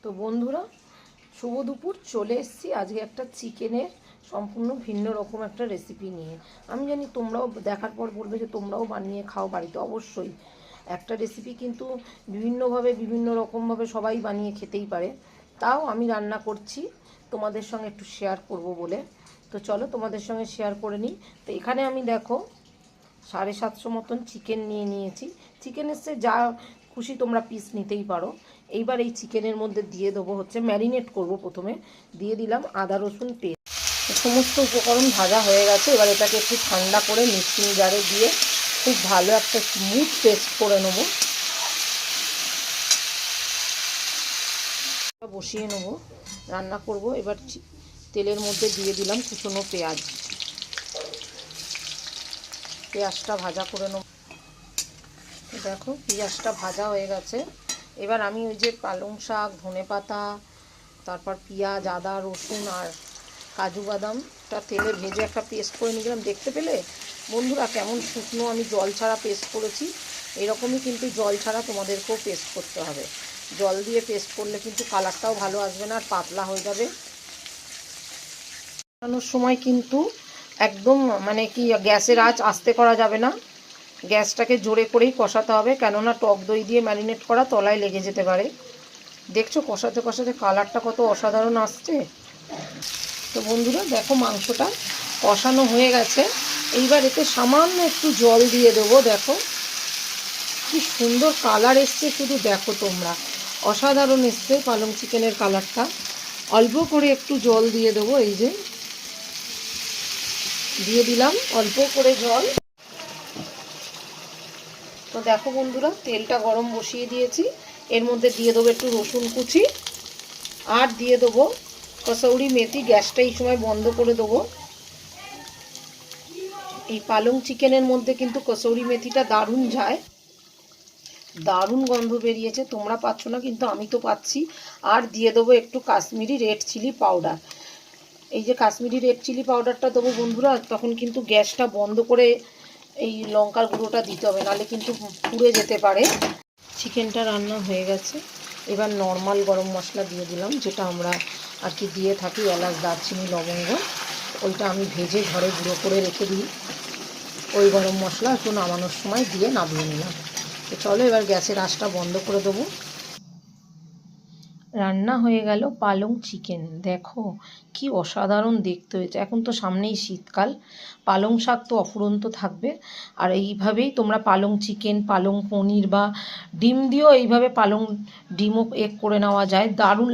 তো বন্ধুরা, শুভ দুপুর। চলে এসেছি আজকে একটা চিকেনের সম্পূর্ণ ভিন্ন রকম একটা রেসিপি নিয়ে। আমি জানি তোমরাও দেখার পর বলবে যে তোমরাও বানিয়ে খাও বাড়িতে। অবশ্যই একটা রেসিপি কিন্তু বিভিন্নভাবে বিভিন্ন রকমভাবে সবাই বানিয়ে খেতেই পারে, তাও আমি রান্না করছি তোমাদের সঙ্গে একটু শেয়ার করব বলে। তো চলো তোমাদের সঙ্গে শেয়ার করে নিই। তো এখানে আমি দেখো 750 মতন চিকেন নিয়ে নিয়েছি। চিকেনের সে যা খুশি তোমরা পিস নিতেই পারো। এইবার এই চিকেনের মধ্যে দিয়ে দেবো হচ্ছে, ম্যারিনেট করব প্রথমে। দিয়ে দিলাম আদা রসুন পেস্ট। সমস্ত উপকরণ ভাজা হয়ে গেছে। এবার এটাকে একটু ঠান্ডা করে মিক্সিং জারে দিয়ে খুব ভালো একটা স্মুথ পেস্ট করে নেব। বসিয়ে নেব, রান্না করব। এবার তেলের মধ্যে দিয়ে দিলাম কুচনো পেঁয়াজ। পেঁয়াজটা ভাজা করে নেব। দেখো পেঁয়াজটা ভাজা হয়ে গেছে। এবার আমি ওই যে পালং শাক, ধনেপাতা, তারপর পেঁয়াজ, আদা রসুন আর কাজু বাদামটা তেলে ভেজে একটা পেস্ট করে নিলাম। দেখতে পেলে বন্ধুরা কেমন শুকনো আমি জল ছাড়া পেস্ট করেছি? এরকমই কিন্তু জল ছাড়া তোমাদেরকেও পেস্ট করতে হবে। জল দিয়ে পেস্ট করলে কিন্তু কালারটাও ভালো আসবে না, আর পাতলা হয়ে যাবে। বানানোর সময় কিন্তু একদম মানে কি গ্যাসের আঁচ আস্তে করা যাবে না, গ্যাসটাকে জোরে করেই কষাতে হবে, কেননা টক দই দিয়ে ম্যারিনেট করা তলায় লেগে যেতে পারে। দেখছো কষাতে কষাতে কালারটা কত অসাধারণ আসছে। তো বন্ধুরা দেখো মাংসটা কষানো হয়ে গেছে। এইবার এতে সামান্য একটু জল দিয়ে দেবো। দেখো কি সুন্দর কালার এসছে, শুধু দেখো তোমরা, অসাধারণ এসছে পালং চিকেনের কালারটা। অল্প করে একটু জল দিয়ে দেবো। এই যে দিয়ে দিলাম অল্প করে জল। তো দেখো বন্ধুরা তেলটা গরম বসিয়ে দিয়েছি। এর মধ্যে দিয়ে দেবো একটু রসুন কুচি, আর দিয়ে দেবো কসৌরি মেথি। গ্যাসটা এই সময় বন্ধ করে দেবো। এই পালং চিকেনের মধ্যে কিন্তু কসৌরি মেথিটা দারুণ যায়, দারুণ গন্ধ বেরিয়েছে। তোমরা পাচ্ছ না কিন্তু আমি তো পাচ্ছি। আর দিয়ে দেবো একটু কাশ্মীরি রেড চিলি পাউডার। এই যে কাশ্মীরি রেড চিলি পাউডারটা দেবো বন্ধুরা, তখন কিন্তু গ্যাসটা বন্ধ করে এই লঙ্কার গুঁড়োটা দিতে হবে, নাহলে কিন্তু পুড়ে যেতে পারে। চিকেনটা রান্না হয়ে গেছে। এবার নর্মাল গরম মশলা দিয়ে দিলাম, যেটা আমরা আর কি দিয়ে থাকি, এলাচ, দারচিনি, লবঙ্গ। ওইটা আমি ভেজে ঘরে গুঁড়ো করে রেখে দিই। ওই গরম মশলা একটু নামানোর সময় দিয়ে নামিয়ে নিলাম। তো চলো এবার গ্যাসের আঁচটা বন্ধ করে দেবো। রান্না হয়ে গেল পালং চিকেন। দেখো কি অসাধারণ দেখতে হয়েছে। এখন তো সামনেই শীতকাল, পালং শাক তো অফুরন্ত থাকবে। আর এইভাবেই তোমরা পালং চিকেন, পালং পনির বা ডিম দিয়েও এইভাবে পালং ডিমও করে নেওয়া যায়, দারুণ।